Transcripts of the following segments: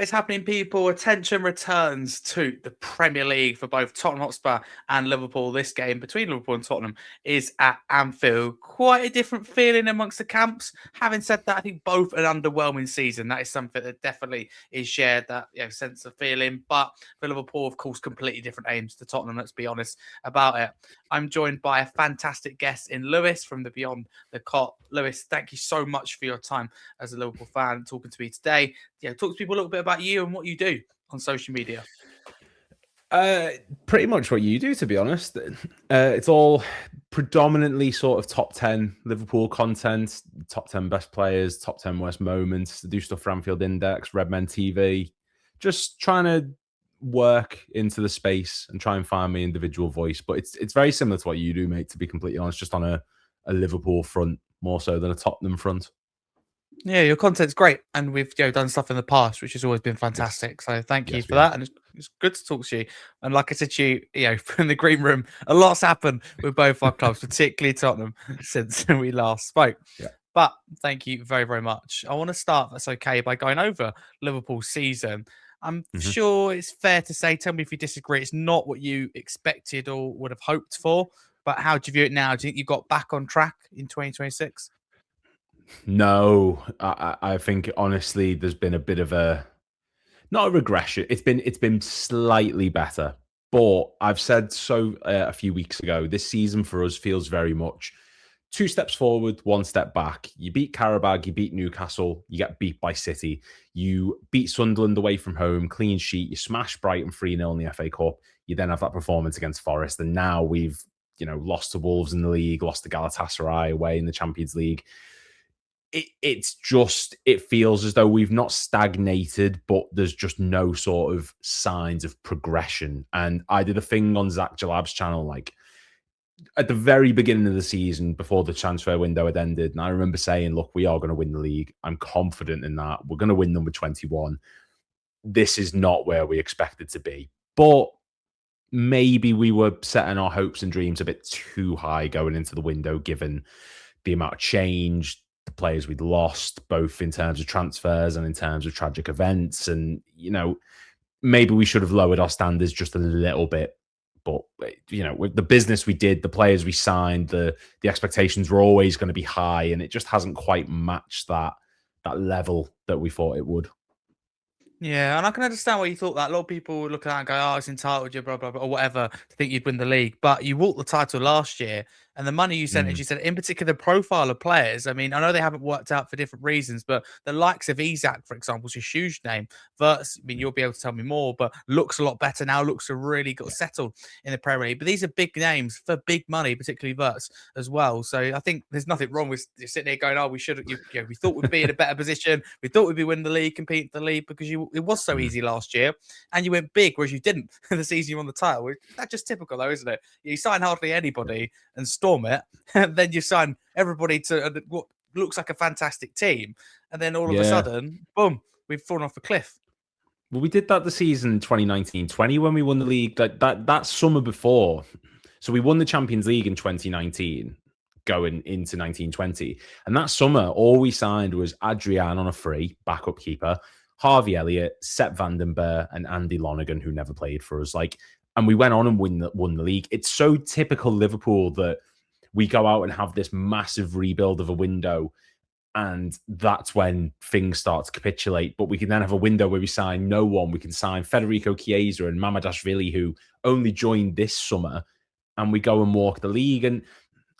What is happening, people? Attention returns to the Premier League for both Tottenham Hotspur and Liverpool. This game between Liverpool and Tottenham is at Anfield. Quite a different feeling amongst the camps. Having said that, I think both an underwhelming season. That is something that definitely is shared, that sense of feeling. But for Liverpool, of course, completely different aims to Tottenham. Let's be honest about it. I'm joined by a fantastic guest in Lewis from the Beyond the Cot. Lewis, thank you so much for your time as a Liverpool fan talking to me today. Talk to people a little bit about you and what you do on social media. Pretty much what you do, to be honest. It's all predominantly sort of top 10 Liverpool content, top 10 best players, top 10 worst moments. Do stuff for Anfield Index, Redmen TV. Just trying to work into the space and try and find my individual voice. But it's very similar to what you do, mate, to be completely honest, just on a Liverpool front more so than a Tottenham front. Yeah, your content's great, and we've done stuff in the past, which has always been fantastic. So thank you for that, and it's good to talk to you. And like I said to you, from the green room, a lot's happened with both our clubs, particularly Tottenham, since we last spoke. Yeah. But thank you very, very much. I want to start, if that's okay, by going over Liverpool's season. I'm sure it's fair to say, tell me if you disagree, it's not what you expected or would have hoped for. But how do you view it now? Do you think you got back on track in 2026? No, I think honestly, there's been a bit of not a regression. It's been slightly better, but I've said so a few weeks ago. This season for us feels very much 2 steps forward, 1 step back. You beat Qarabag, you beat Newcastle, you get beat by City. You beat Sunderland away from home, clean sheet. You smash Brighton 3-0 in the FA Cup. You then have that performance against Forest, and now we've lost to Wolves in the league, lost to Galatasaray away in the Champions League. It feels as though we've not stagnated, but there's just no sort of signs of progression. And I did a thing on Zach Jalab's channel, like at the very beginning of the season, before the transfer window had ended. And I remember saying, look, we are going to win the league. I'm confident in that. We're going to win number 21. This is not where we expected to be. But maybe we were setting our hopes and dreams a bit too high going into the window, given the amount of change, the players we'd lost, both in terms of transfers and in terms of tragic events. And, maybe we should have lowered our standards just a little bit. But, with the business we did, the players we signed, the expectations were always going to be high, and it just hasn't quite matched that level that we thought it would. Yeah, and I can understand why you thought that. A lot of people would look at that and go, oh, it's entitled you, blah, blah, blah, or whatever, to think you'd win the league. But you walked the title last year, and the money you sent, as you said, in particular, the profile of players. I mean, I know they haven't worked out for different reasons, but the likes of Isak, for example, is a huge name. Verts, I mean, you'll be able to tell me more, but looks a lot better now, looks to really got settled in the Premier League. But these are big names for big money, particularly Verts as well. So I think there's nothing wrong with sitting there going, oh, we should have, we thought we'd be in a better position. We thought we'd be winning the league, competing for the league, because it was so easy last year, and you went big, whereas you didn't the season you won the title. That's just typical, though, isn't it? You sign hardly anybody and storm it, and then you sign everybody to what looks like a fantastic team, and then all of a sudden, boom, we've fallen off a cliff. Well, we did that the season 2019-20 when we won the league. That summer before, so we won the Champions League in 2019, going into 19-20, and that summer all we signed was Adrian on a free, backup keeper, Harvey Elliott, Sepp Vandenberg, and Andy Lonergan, who never played for us. And we went on and won the league. It's so typical Liverpool that we go out and have this massive rebuild of a window, and that's when things start to capitulate. But we can then have a window where we sign no one. We can sign Federico Chiesa and Mamadashvili, who only joined this summer, and we go and walk the league. And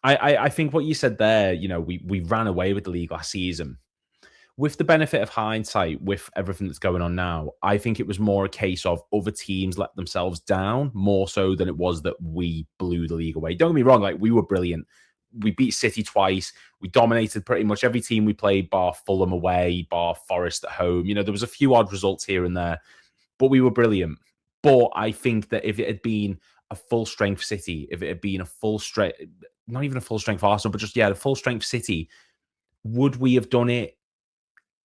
I think what you said there, we ran away with the league last season. With the benefit of hindsight, with everything that's going on now, I think it was more a case of other teams let themselves down more so than it was that we blew the league away. Don't get me wrong, we were brilliant. We beat City twice. We dominated pretty much every team we played, bar Fulham away, bar Forest at home. There was a few odd results here and there, but we were brilliant. But I think that if it had been a full-strength City, if it had been a full-strength, not even a full-strength Arsenal, but just, a full-strength City, would we have done it?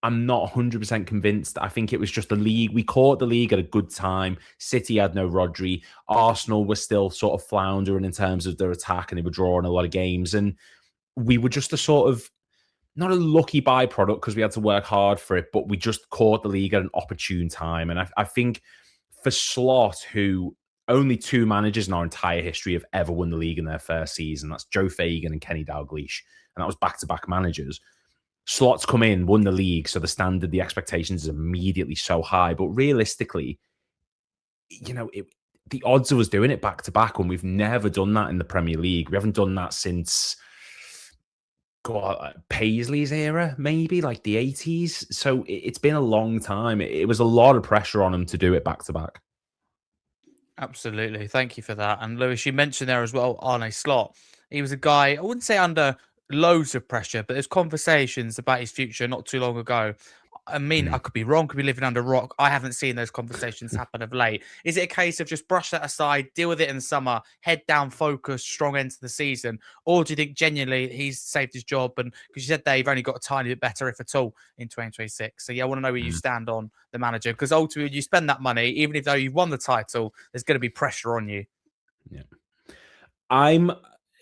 I'm not 100% convinced. I think it was just the league. We caught the league at a good time. City had no Rodri. Arsenal were still sort of floundering in terms of their attack, and they were drawing a lot of games. And we were just a sort of not a lucky byproduct because we had to work hard for it, but we just caught the league at an opportune time. And I think for Slot, who only 2 managers in our entire history have ever won the league in their first season, that's Joe Fagan and Kenny Dalglish, and that was back-to-back managers. Slot's come in, won the league, so the standard, the expectations is immediately so high. But realistically, the odds of us doing it back-to-back when we've never done that in the Premier League. We haven't done that since Paisley's era, maybe like the 80s. So it's been a long time. It was a lot of pressure on him to do it back to back. Absolutely. Thank you for that. And Lewis, you mentioned there as well, Arne Slot. He was a guy, I wouldn't say under loads of pressure, but there's conversations about his future not too long ago. I mean, I could be wrong, could be living under a rock. I haven't seen those conversations happen of late. Is it a case of just brush that aside, deal with it in the summer, head down, focus, strong end to the season? Or do you think genuinely he's saved his job? And because you said they've only got a tiny bit better, if at all, in 2026. So yeah, I want to know where you stand on the manager, because ultimately you spend that money, even if though you've won the title, there's going to be pressure on you. Yeah.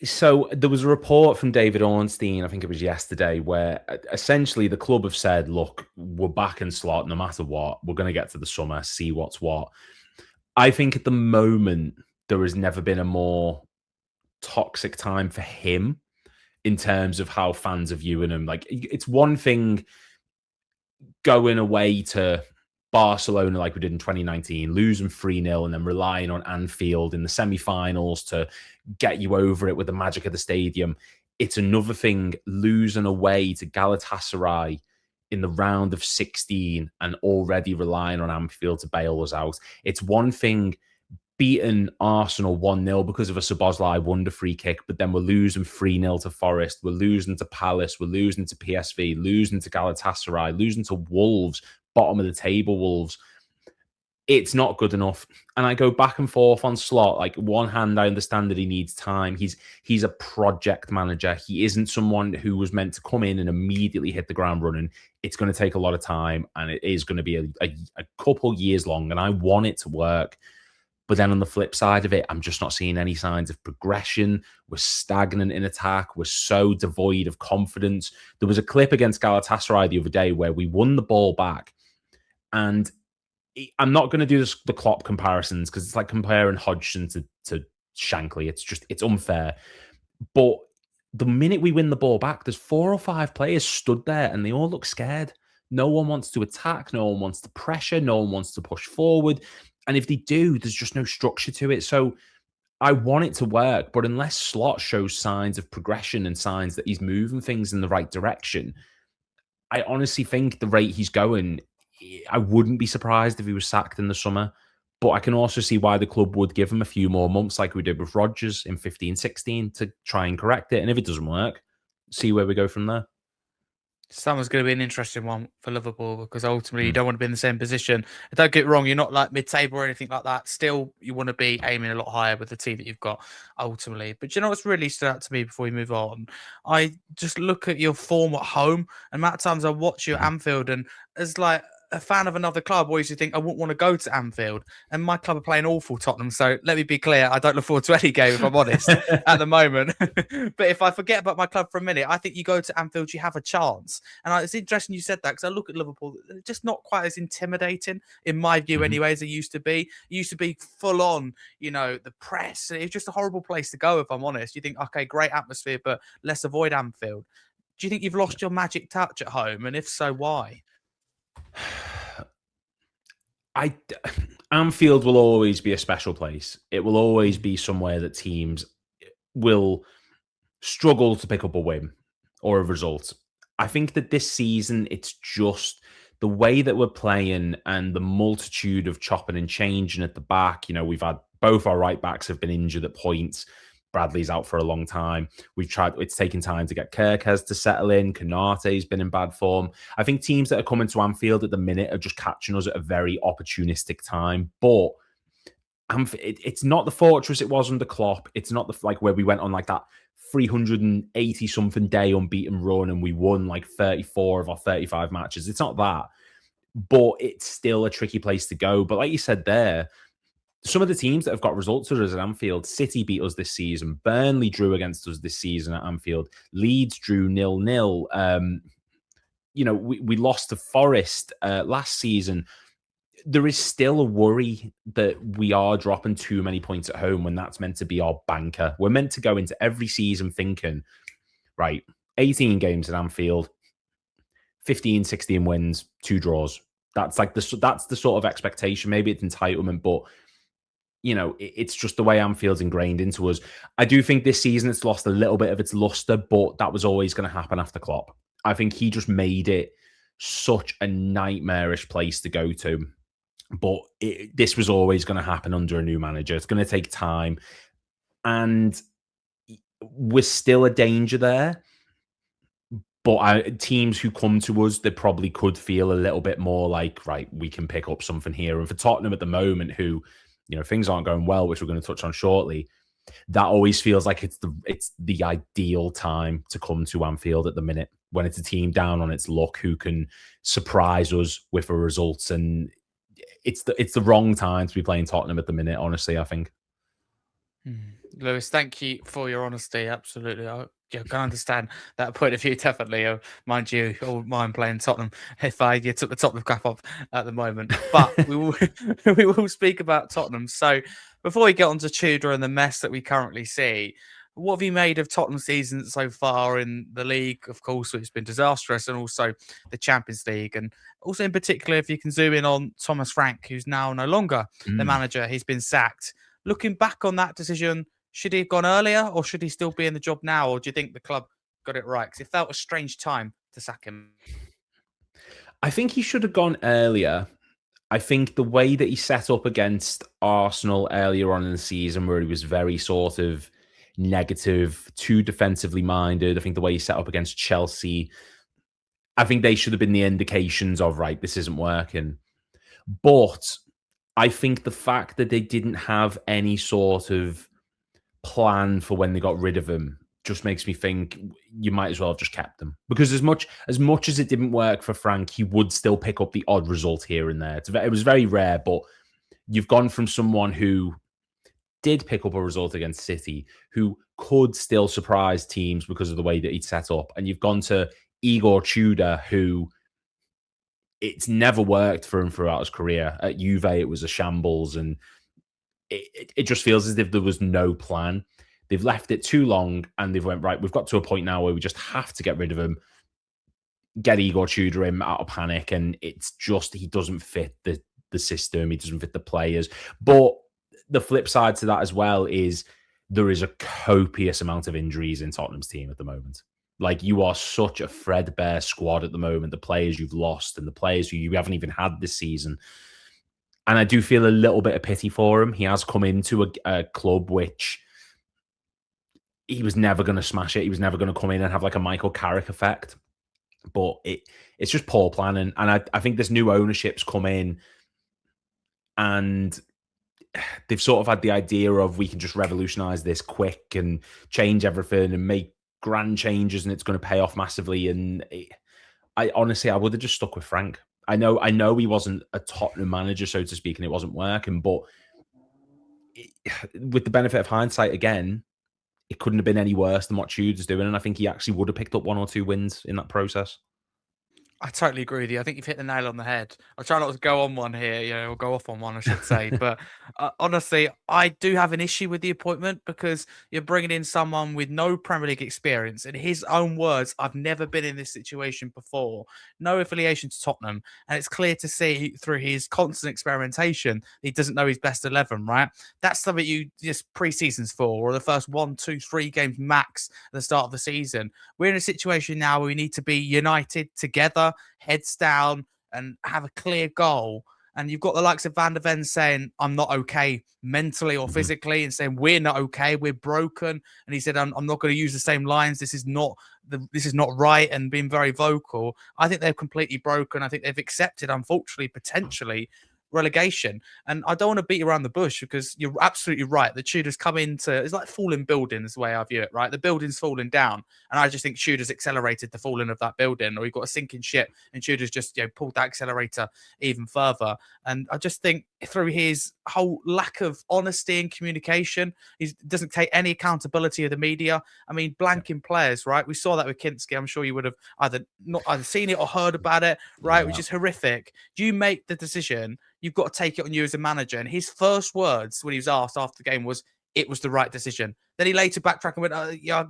So there was a report from David Ornstein, I think it was yesterday, where essentially the club have said, look, we're back in Slot no matter what. We're going to get to the summer, see what's what. I think at the moment, there has never been a more toxic time for him in terms of how fans are viewing him. Like, it's one thing going away to Barcelona like we did in 2019, losing 3-0 and then relying on Anfield in the semi-finals to get you over it with the magic of the stadium. It's another thing losing away to Galatasaray in the round of 16 and already relying on Anfield to bail us out. It's one thing beating Arsenal 1-0 because of a Szoboszlai wonder free kick, but then we're losing 3-0 to Forest, we're losing to Palace, we're losing to PSV, losing to Galatasaray, losing to Wolves, bottom of the table Wolves. It's not good enough. And I go back and forth on Slot. Like, one hand, I understand that he needs time. He's a project manager. He isn't someone who was meant to come in and immediately hit the ground running. It's going to take a lot of time, and it is going to be a couple years long, and I want it to work. But then on the flip side of it, I'm just not seeing any signs of progression. We're stagnant in attack. We're so devoid of confidence. There was a clip against Galatasaray the other day where we won the ball back, and I'm not going to do the Klopp comparisons because it's like comparing Hodgson to Shankly. It's unfair. But the minute we win the ball back, there's 4 or 5 players stood there and they all look scared. No one wants to attack. No one wants to pressure. No one wants to push forward. And if they do, there's just no structure to it. So I want it to work. But unless Slot shows signs of progression and signs that he's moving things in the right direction, I honestly think the rate he's going, I wouldn't be surprised if he was sacked in the summer. But I can also see why the club would give him a few more months like we did with Rodgers in 15-16 to try and correct it. And if it doesn't work, see where we go from there. Summer's going to be an interesting one for Liverpool because ultimately you don't want to be in the same position. Don't get it wrong, you're not like mid-table or anything like that. Still, you want to be aiming a lot higher with the team that you've got ultimately. But you know what's really stood out to me before we move on? I just look at your form at home, and amount of times I watch you at Anfield, and as like a fan of another club, always you think I wouldn't want to go to Anfield, and my club are playing awful, Tottenham. So let me be clear, I don't look forward to any game if I'm honest at the moment. But if I forget about my club for a minute, I think you go to Anfield, you have a chance. And it's interesting you said that because I look at Liverpool, they're just not quite as intimidating in my view, anyway, as they used to be. It used to be full on, the press. It's just a horrible place to go if I'm honest. You think, okay, great atmosphere, but let's avoid Anfield. Do you think you've lost your magic touch at home? And if so, why? Anfield will always be a special place. It will always be somewhere that teams will struggle to pick up a win or a result. I think that this season, it's just the way that we're playing and the multitude of chopping and changing at the back. We've had both our right backs have been injured at points. Bradley's out for a long time. It's taken time to get Kerkez to settle in. Konate's been in bad form. I think teams that are coming to Anfield at the minute are just catching us at a very opportunistic time. But it's not the fortress it was under Klopp. It's not where we went on like that 380 something day unbeaten run and we won like 34 of our 35 matches. It's not that. But it's still a tricky place to go. But like you said there, some of the teams that have got results for us at Anfield, City beat us this season. Burnley drew against us this season at Anfield. Leeds drew 0-0. we lost to Forest last season. There is still a worry that we are dropping too many points at home when that's meant to be our banker. We're meant to go into every season thinking, right, 18 games at Anfield, 15, 16 wins, 2 draws. That's the sort of expectation. Maybe it's entitlement, but it's just the way Anfield's ingrained into us. I do think this season it's lost a little bit of its luster, but that was always going to happen after Klopp. I think he just made it such a nightmarish place to go to. But this was always going to happen under a new manager. It's going to take time. And we're still a danger there. But teams who come to us, they probably could feel a little bit more like, right, we can pick up something here. And for Tottenham at the moment, who, things aren't going well, which we're going to touch on shortly, that always feels like it's the ideal time to come to Anfield at the minute, when it's a team down on its luck who can surprise us with a result. And it's the wrong time to be playing Tottenham at the minute, honestly, I think. Lewis, thank you for your honesty. Absolutely. I can understand that point of view, definitely. Mind you, I wouldn't mind playing Tottenham if I took the Tottenham cap off at the moment. But we will speak about Tottenham. So before we get on to Tudor and the mess that we currently see, what have you made of Tottenham's season so far in the league, of course, which has been disastrous, and also the Champions League? And also in particular, if you can zoom in on Thomas Frank, who's now no longer the manager, he's been sacked. Looking back on that decision, should he have gone earlier, or should he still be in the job now? Or do you think the club got it right? Because it felt a strange time to sack him. I think he should have gone earlier. I think the way that he set up against Arsenal earlier on in the season, where he was very sort of negative, too defensively minded. I think the way he set up against Chelsea, I think they should have been the indications of, right, this isn't working. But I think the fact that they didn't have any sort of plan for when they got rid of him just makes me think you might as well have just kept them. Because as much as it didn't work for Frank, he would still pick up the odd result here and there. It was very rare, but you've gone from someone who did pick up a result against City, who could still surprise teams because of the way that he'd set up, and you've gone to Igor Tudor, who it's never worked for him throughout his career. At Juve, it was a shambles, and it just feels as if there was no plan. They've left it too long, and they've went, right, we've got to a point now where we just have to get rid of him, get Igor Tudor in out of panic, and it's just, he doesn't fit the system, he doesn't fit the players. But the flip side to that as well is there is a copious amount of injuries in Tottenham's team at the moment. Like, you are such a threadbare squad at the moment, the players you've lost and the players who you haven't even had this season. And I do feel a little bit of pity for him. He has come into a club which he was never going to smash it. He was never going to come in and have like a Michael Carrick effect. But it's just poor planning. And I think this new ownership's come in and they've sort of had the idea of, we can just revolutionize this quick and change everything and make grand changes and it's going to pay off massively. And I honestly would have just stuck with Frank. I know he wasn't a Tottenham manager, so to speak, and it wasn't working, but with the benefit of hindsight, again, it couldn't have been any worse than what Tudor's doing, and I think he actually would have picked up 1 or 2 wins in that process. I totally agree with you. I think you've hit the nail on the head. I'll try not to go on one here, or go off on one, I should say. But honestly, I do have an issue with the appointment because you're bringing in someone with no Premier League experience. In his own words, I've never been in this situation before. No affiliation to Tottenham. And it's clear to see through his constant experimentation, he doesn't know his best 11, right? That's something you just pre-seasons for, or the first 1, 2, 3 games max at the start of the season. We're in a situation now where we need to be united together, heads down, and have a clear goal. And you've got the likes of Van der Ven saying, I'm not okay mentally or physically, and saying, we're not okay, we're broken. And he said, I'm not going to use the same lines. This is not right, and being very vocal. I think they're completely broken. I think they've accepted, unfortunately, potentially relegation. And I don't want to beat around the bush because you're absolutely right. The Tudors come into, it's like falling buildings, the way I view it, right? The building's falling down. And I just think Tudors accelerated the falling of that building, or you've got a sinking ship and Tudors just pulled that accelerator even further. And I just think through his whole lack of honesty and communication. He doesn't take any accountability of the media. I mean, blanking players, right? We saw that with Kinski. I'm sure you would have either seen it or heard about it, right? Which Yeah. is horrific. You make the decision. You've got to take it on you as a manager. And his first words when he was asked after the game was, "It was the right decision." Then he later backtracked and went, "Yeah,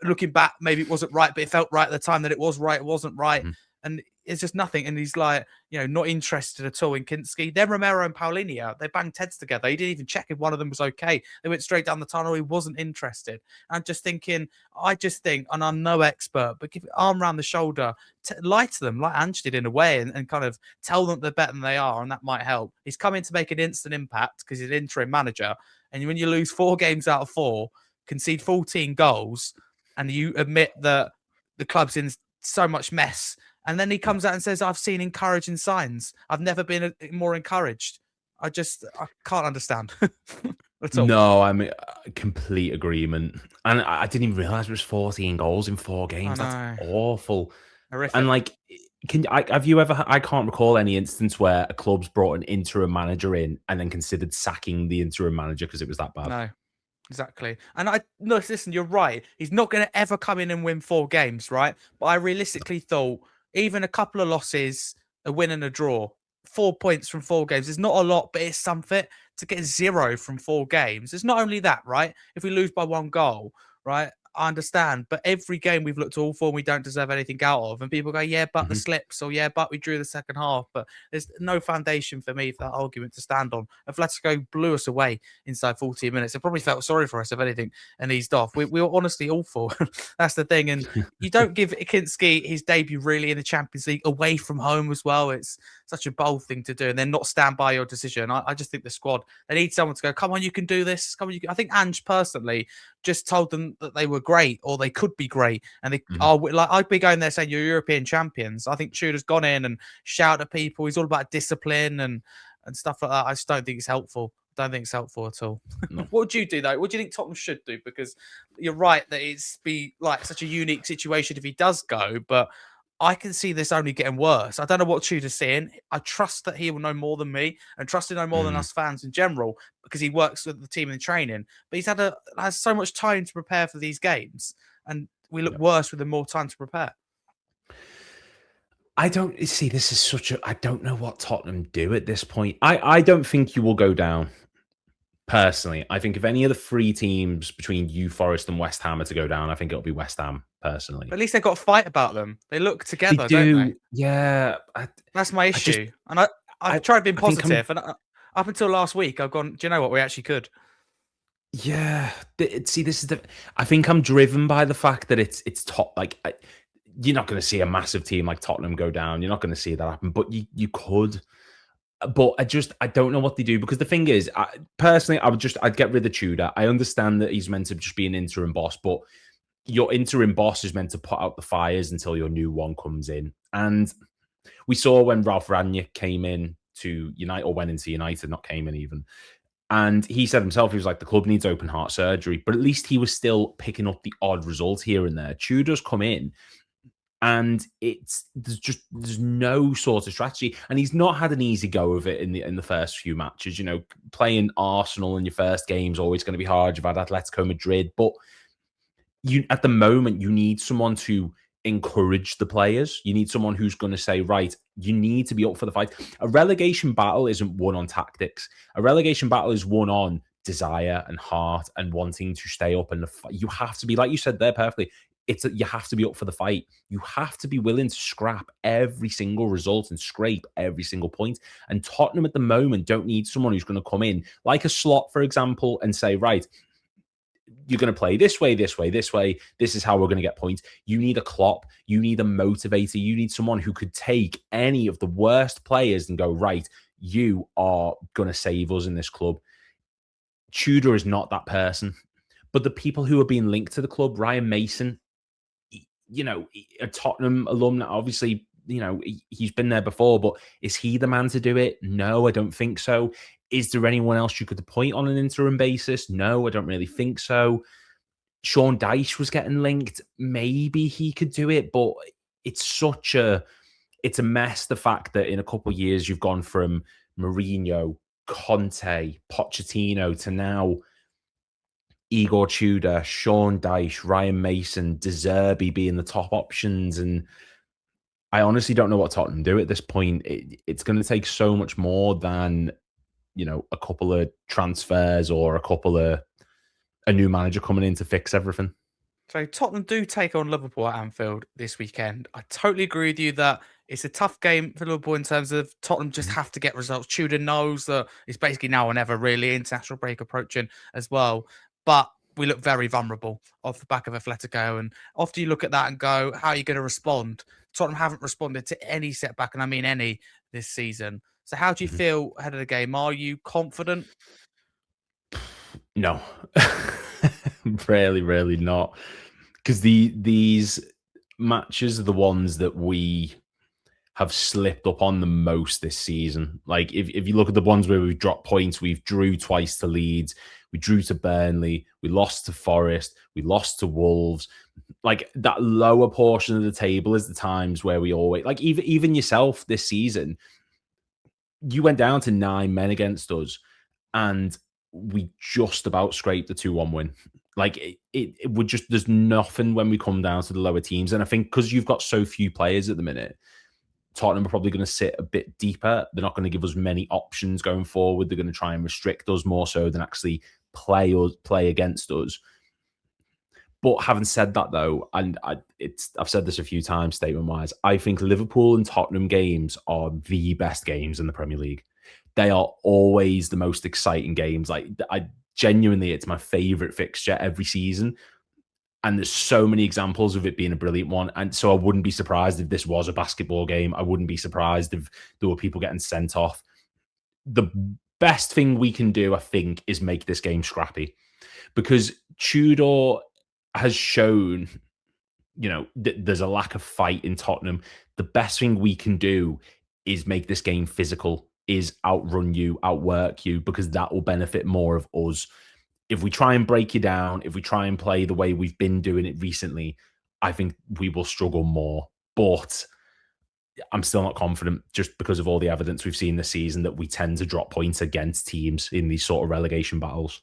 looking back, maybe it wasn't right, but it felt right at the time that it was right. It wasn't right." And it's just nothing. And he's like, not interested at all in Kinski. Then Romero and Paulinho, they banged heads together. He didn't even check if one of them was okay. They went straight down the tunnel. He wasn't interested. I'm just thinking, and I'm no expert, but give it arm around the shoulder, lie to them like Ange did in a way, and kind of tell them they're better than they are, and that might help. He's come in to make an instant impact because he's an interim manager. And when you lose 4 games out of 4, concede 14 goals, and you admit that the club's in so much mess, and then he comes out and says, "I've seen encouraging signs. I've never been more encouraged." I can't understand at all. No, I'm complete agreement. And I didn't even realize it was 14 goals in 4 games. That's awful. Horrific. And like, have you ever? I can't recall any instance where a club's brought an interim manager in and then considered sacking the interim manager because it was that bad. No. Exactly. And listen, you're right. He's not going to ever come in and win 4 games, right? But I realistically thought even a couple of losses, a win and a draw, 4 points from 4 games is not a lot, but it's something. To get 0 from 4 games. It's not only that, right? If we lose by 1 goal, right? I understand, but every game we've looked awful and we don't deserve anything out of. And people go, "Yeah, but the slips," or "Yeah, but we drew the second half." But there's no foundation for me for that argument to stand on. Atletico blew us away inside 14 minutes. They probably felt sorry for us, if anything, and eased off. We were honestly awful. That's the thing. And you don't give Kinski his debut really in the Champions League away from home as well. It's such a bold thing to do, and then not stand by your decision. I just think the squad, they need someone to go, "Come on, you can do this. Come on, I think Ange personally just told them that they were great or they could be great, and they are like, I'd be going there saying you're European champions. I think Tudor's gone in and shouted at people. He's all about discipline and stuff like that. I just don't think it's helpful. Don't think it's helpful at all. No. What would you do though? What do you think Tottenham should do? Because you're right that it's be like such a unique situation if he does go, but I can see this only getting worse. I don't know what Tudor's saying. I trust that he will know more than me and trust to know more than us fans in general because he works with the team in training. But he's has so much time to prepare for these games, and we look worse with the more time to prepare. I don't see this is such a. I don't know what Tottenham do at this point. I don't think you will go down. Personally, I think if any of the 3 teams between you, Forest, and West Ham are to go down, I think it'll be West Ham. Personally, but at least they've got a fight about them. They look together, don't they? Yeah, that's my issue. I've tried being positive, and up until last week, I've gone, "Do you know what? We actually could." Yeah, see, this is I think I'm driven by the fact that it's top. Like, you're not going to see a massive team like Tottenham go down. You're not going to see that happen, but you could. But I don't know what they do, because the thing is, personally, I'd get rid of Tudor. I understand that he's meant to just be an interim boss, but your interim boss is meant to put out the fires until your new one comes in. And we saw when Ralph Rangnick came in to United, or went into United, not came in even. And he said himself, he was like, the club needs open heart surgery, but at least he was still picking up the odd result here and there. Tudor's come in, and there's no sort of strategy, and he's not had an easy go of it in the first few matches. Playing Arsenal in your first game is always going to be hard. You've had Atletico Madrid, but at the moment you need someone to encourage the players. You need someone who's going to say, right, you need to be up for the fight. A relegation battle isn't won on tactics. A relegation battle is won on desire and heart and wanting to stay up. And you have to be, like you said there perfectly, you have to be up for the fight. You have to be willing to scrap every single result and scrape every single point. And Tottenham at the moment don't need someone who's going to come in like a Slot, for example, and say, right, you're going to play this way, this way, this way. This is how we're going to get points. You need a Klopp. You need a motivator. You need someone who could take any of the worst players and go, right, you are going to save us in this club. Tudor is not that person. But the people who are being linked to the club, Ryan Mason, a Tottenham alumni, obviously, he's been there before, but is he the man to do it? No, I don't think so. Is there anyone else you could appoint on an interim basis? No, I don't really think so. Sean Dyche was getting linked. Maybe he could do it, but it's a mess. The fact that in a couple of years you've gone from Mourinho Conte, Pochettino to now Igor Tudor, Sean Dyche, Ryan Mason, De Zerbi being the top options. And I honestly don't know what Tottenham do at this point. It's going to take so much more than, a couple of transfers or a new manager coming in to fix everything. So Tottenham do take on Liverpool at Anfield this weekend. I totally agree with you that it's a tough game for Liverpool in terms of Tottenham just have to get results. Tudor knows that it's basically now or never, really, international break approaching as well. But we look very vulnerable off the back of Atletico. And after you look at that and go, how are you going to respond? Tottenham haven't responded to any setback, and I mean any, this season. So how do you feel ahead of the game? Are you confident? No, really not. Because these matches are the ones that we have slipped up on the most this season. Like if you look at the ones where we've dropped points, we've drew twice to Leeds, we drew to Burnley, we lost to Forest, we lost to Wolves. Like that lower portion of the table is the times where we always, like even yourself this season, you went down to 9 men against us and we just about scraped the 2-1 win. Like it would just, there's nothing when we come down to the lower teams. And I think because you've got so few players at the minute, Tottenham are probably going to sit a bit deeper. They're not going to give us many options going forward. They're going to try and restrict us more so than actually play against us. But having said that, though, and I've said this a few times statement-wise, I think Liverpool and Tottenham games are the best games in the Premier League. They are always the most exciting games. Like I genuinely, it's my favourite fixture every season. And there's so many examples of it being a brilliant one. And so I wouldn't be surprised if this was a basketball game. I wouldn't be surprised if there were people getting sent off. The best thing we can do, I think, is make this game scrappy. Because Tudor has shown, there's a lack of fight in Tottenham. The best thing we can do is make this game physical, is outrun you, outwork you, because that will benefit more of us. If we try and break you down, if we try and play the way we've been doing it recently, I think we will struggle more. But I'm still not confident just because of all the evidence we've seen this season that we tend to drop points against teams in these sort of relegation battles.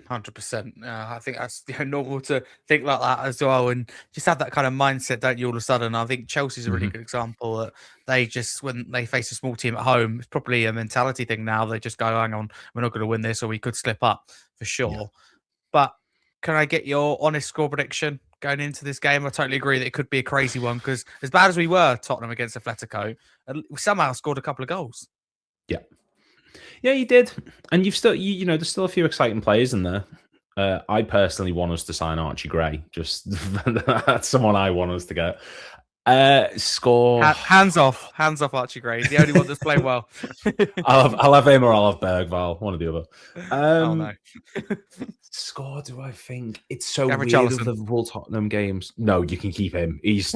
100%. I think that's normal to think like that as well, and just have that kind of mindset, don't you? All of a sudden, I think Chelsea's a really good example that they just, when they face a small team at home, it's probably a mentality thing now. They just go, "Hang on, we're not going to win this, or we could slip up for sure." Yeah. But can I get your honest score prediction going into this game? I totally agree that it could be a crazy one because as bad as we were, Tottenham against Atletico, we somehow scored a couple of goals. Yeah. Yeah, you did. And you've still, there's still a few exciting players in there. I personally want us to sign Archie Gray. Just that's someone I want us to get. Score. Hands off Archie Gray. He's the only one that's playing well. I'll have him or I'll have Bergvall, one or the other. Oh no. Score, do I think? It's so weird with Liverpool Tottenham games. No, you can keep him. He's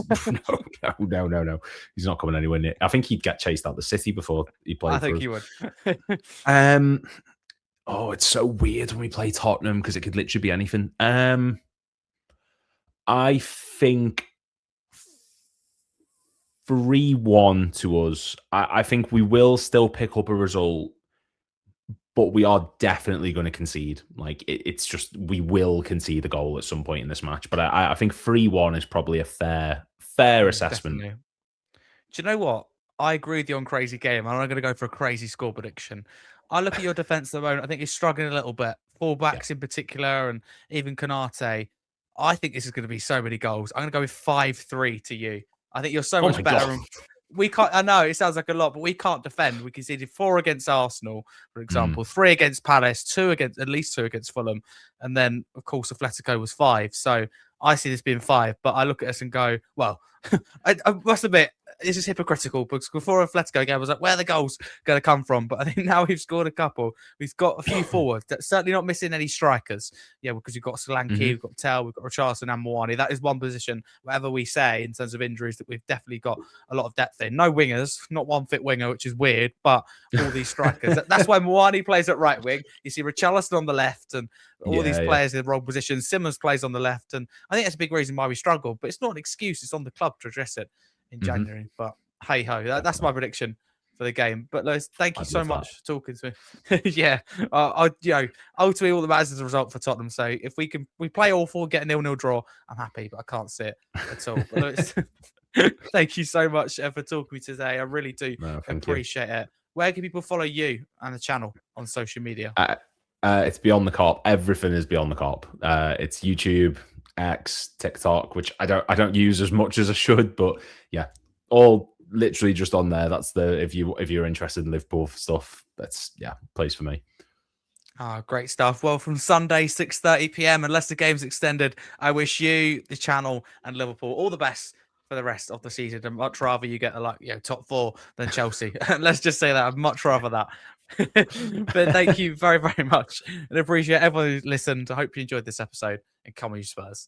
no. He's not coming anywhere near. I think he'd get chased out the city before he played. I think he would. Oh, it's so weird when we play Tottenham because it could literally be anything. I think 3-1 to us. I think we will still pick up a result, but we are definitely going to concede. Like it's just, we will concede a goal at some point in this match. But I think 3-1 is probably a fair assessment. Definitely. Do you know what? I agree with you on crazy game. I'm not going to go for a crazy score prediction. I look at your defense at the moment. I think he's struggling a little bit. Fullbacks in particular, and even Konate. I think this is going to be so many goals. I'm going to go with 5-3 to you. I think you're so much better. We can't. I know it sounds like a lot, but we can't defend. We conceded 4 against Arsenal, for example, 3 against Palace, at least 2 against Fulham, and then of course Atletico was 5. So I see this being 5, but I look at us and go, well, I must admit, this is hypocritical because before Atletico game, I was like, where are the goals going to come from? But I think now we've scored a couple. We've got a few forwards. That's certainly not missing any strikers. Yeah, because we've got Solanke, we've got Tell, we've got Richarlison and Moani. That is one position, whatever we say, in terms of injuries, that we've definitely got a lot of depth in. No wingers, not one fit winger, which is weird, but all these strikers. That's why Moani plays at right wing. You see Richarlison on the left and all these players in the wrong positions. Simmons plays on the left. And I think that's a big reason why we struggle. But it's not an excuse. It's on the club to address it in January. But hey-ho, that's my prediction. for the game. But Lewis, thank you I'd so love that. much for talking to me. Yeah, ultimately all that matters is the result for Tottenham. So if we play all four, get a 0-0 draw, I'm happy. But I can't see it at all. But Lewis, thank you so much for talking to me today. I really do appreciate it. Where can people follow you and the channel on social media? It's Beyond the Cop. Everything is Beyond the Cop. It's YouTube, X, TikTok, which I don't use as much as I should, but yeah, all literally just on there. That's the if you're interested in Liverpool stuff, that's place for me. Great stuff. Well, from Sunday 6:30 p.m. unless the game's extended, I wish you, the channel, and Liverpool all the best for the rest of the season. I'd much rather you get top 4 than Chelsea. Let's just say that. I'd much rather that. But thank you very, very much, and appreciate everyone who listened. I hope you enjoyed this episode, and come on, you Spurs.